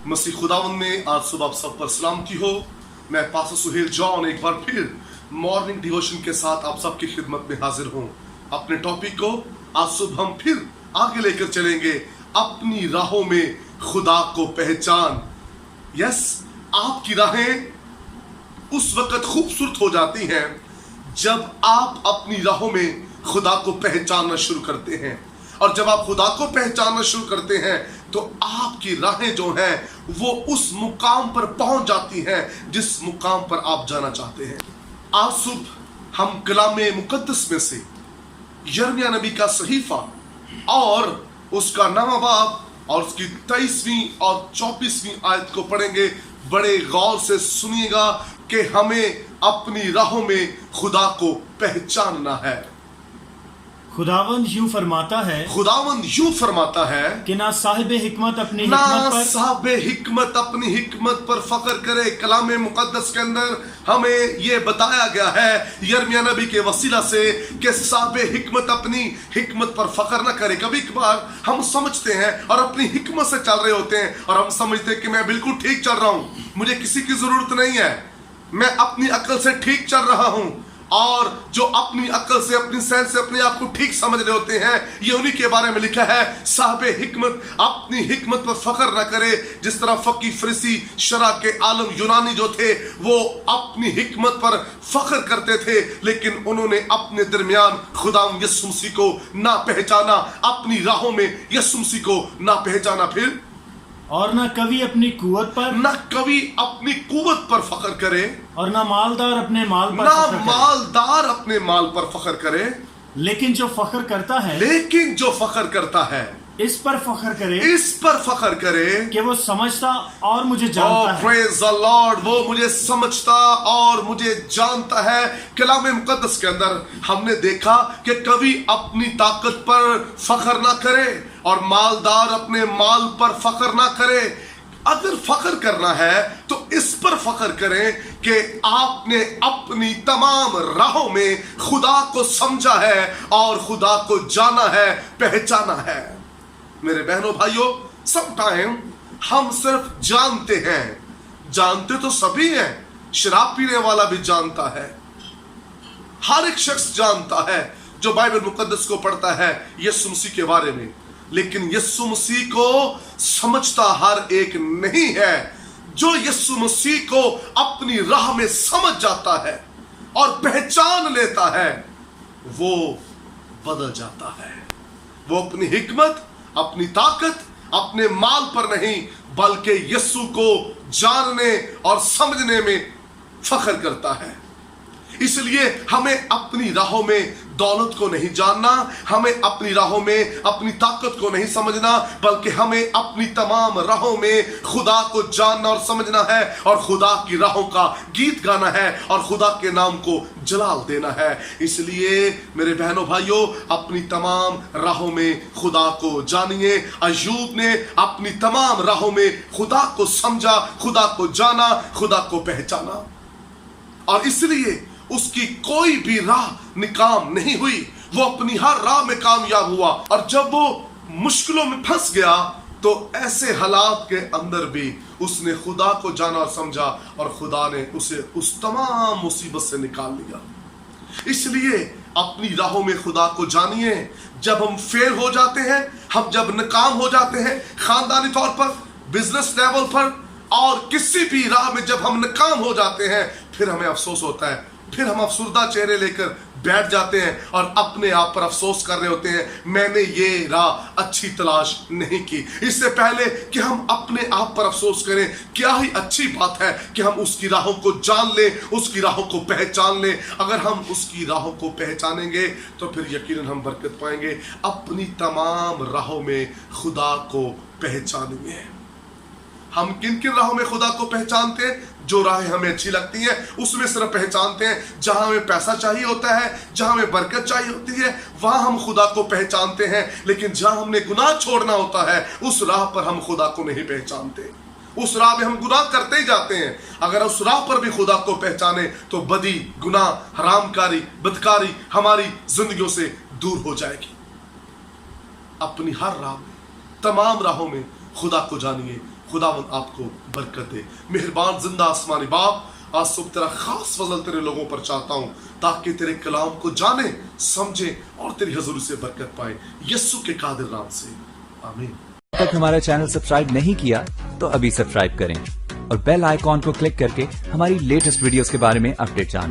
मसीह खुदावन में आज सुबह आप सब पर सलामती हो। मैं पास्टर सुहेल जॉन एक बार फिर मॉर्निंग डिवोशन के साथ आप सबकी खिदमत में हाजिर हूँ। अपने टॉपिक को आज सुबह हम फिर आगे लेकर चलेंगे, अपनी राहों में खुदा को पहचान। यस, आपकी राहें उस वक्त खूबसूरत हो जाती हैं जब आप अपनी राहों में खुदा को पहचानना शुरू करते हैं। और जब आप खुदा को पहचानना शुरू करते हैं तो आपकी राहें जो हैं वो उस मुकाम पर पहुंच जाती हैं जिस मुकाम पर आप जाना चाहते हैं। आज सुबह हम कलामे मुकद्दस में से यिर्मयाह नबी का सहीफा और उसका 9वां बाब और उसकी 23वीं और 24वीं आयत को पढ़ेंगे। बड़े गौर से सुनिएगा कि हमें अपनी राहों में खुदा को पहचानना है। खुदावंद यूं फरमाता है कि ना साहिब हिकमत अपनी हिकमत पर फख्र करे। कलामे मुकद्दस के अंदर हमें ये बताया गया है यिर्मयाह नबी के वसीला से कि साहिब हिकमत अपनी हिकमत पर फख्र न करे। कभी कभार हम समझते हैं और अपनी हिकमत से चल रहे होते हैं और हम समझते हैं कि मैं बिल्कुल ठीक चल रहा हूं, मुझे किसी की जरूरत नहीं है, मैं अपनी अकल से ठीक चल रहा हूं। और जो अपनी अकल से अपनी सेंस से अपने आप को ठीक समझ रहे होते हैं, ये उन्हीं के बारे में लिखा है साहिब हिकमत अपनी हिकमत पर फख्र न करे। जिस तरह फकी फरीसी शरा के आलम यूनानी जो थे वो अपनी हिकमत पर फख्र करते थे, लेकिन उन्होंने अपने दरमियान खुदाम यीशु मसीह को ना पहचाना, अपनी राहों में यीशु मसीह को ना पहचाना। फिर और ना कवि अपनी कुवत पर फख्र करे और ना मालदार अपने माल पर फख्र करे। लेकिन जो फख्र करता है इस पर फख्र करे कि वो समझता और मुझे जानता है। प्रेज़ द लॉर्ड, वो मुझे समझता और मुझे जानता है। कलामे मुकद्दस के अंदर हमने देखा कि कवि अपनी ताकत पर फख्र ना करे और मालदार अपने माल पर फख्र ना करे। अगर फख्र करना है तो इस पर फख्र करें कि आपने अपनी तमाम राहों में खुदा को समझा है और खुदा को जाना है, पहचाना है। मेरे बहनों भाइयों, सम टाइम हम सिर्फ जानते तो सभी हैं, शराब पीने वाला भी जानता है, हर एक शख्स जानता है जो बाइबल मुकद्दस को पढ़ता है यीशु मसीह के बारे में, लेकिन यीशु मसीह को समझता हर एक नहीं है। जो यीशु मसीह को अपनी राह में समझ जाता है और पहचान लेता है वो बदल जाता है। वो अपनी हिकमत, अपनी ताकत, अपने माल पर नहीं बल्कि यीशु को जानने और समझने में फख्र करता है। इसलिए हमें अपनी राहों में दौलत को नहीं जानना, हमें अपनी राहों में अपनी ताकत को नहीं समझना, बल्कि हमें अपनी तमाम राहों में खुदा को जानना और समझना है और खुदा की राहों का गीत गाना है और खुदा के नाम को जलाल देना है। इसलिए मेरे बहनों भाइयों, अपनी तमाम राहों में खुदा को जानिए। अय्यूब ने अपनी तमाम राहों में खुदा को समझा, खुदा को जाना, खुदा को पहचाना और इसलिए उसकी कोई भी राह निकाम नहीं हुई, वो अपनी हर राह में कामयाब हुआ। और जब वो मुश्किलों में फंस गया तो ऐसे हालात के अंदर भी उसने खुदा को जाना और समझा और खुदा ने उसे उस तमाम मुसीबत से निकाल लिया। इसलिए अपनी राहों में खुदा को जानिए। जब हम फेल हो जाते हैं, हम जब नाकाम हो जाते हैं खानदानी तौर पर, बिजनेस लेवल पर और किसी भी राह में जब हम नाकाम हो जाते हैं, फिर हमें अफसोस होता है, फिर हम अफसुर्दा चेहरे लेकर बैठ जाते हैं और अपने आप पर अफसोस कर रहे होते हैं, मैंने ये राह अच्छी तलाश नहीं की। इससे पहले कि हम अपने आप पर अफसोस करें, क्या ही अच्छी बात है कि हम उसकी राहों को जान लें, उसकी राहों को पहचान लें। अगर हम उसकी राहों को पहचानेंगे तो फिर यकीनन हम बरकत पाएंगे। अपनी तमाम राहों में खुदा को पहचानेंगे। हम किन किन राहों में खुदा को पहचानते हैं? जो राहें हमें अच्छी लगती हैं उसमें सिर्फ पहचानते हैं। जहां हमें पैसा चाहिए होता है, जहां हमें बरकत चाहिए होती है, वहां हम खुदा को पहचानते हैं। लेकिन जहां हमने गुनाह छोड़ना होता है उस राह पर हम खुदा को नहीं पहचानते, उस राह में हम गुनाह करते ही जाते हैं। अगर उस राह पर भी खुदा को पहचाने तो बदी, गुनाह, हरामकारी, बदकारी हमारी जिंदगियों से दूर हो जाएगी। अपनी हर राह में, तमाम राहों में खुदा को जानिए। खुदावंद आपको बरकत दे। मेहरबान जिंदा आसमानी बाप, आज सुबह तेरा खास फजल तेरे लोगों पर चाहता हूँ ताकि तेरे कलाम को जाने, समझे और तेरी हजूरी से बरकत पाए, यस्सु के कादिर नाम से, आमीन। अब तक हमारा चैनल सब्सक्राइब नहीं किया तो अभी सब्सक्राइब करें और बेल आइकॉन को क्लिक करके हमारी लेटेस्ट वीडियोस के बारे में अपडेट जानें।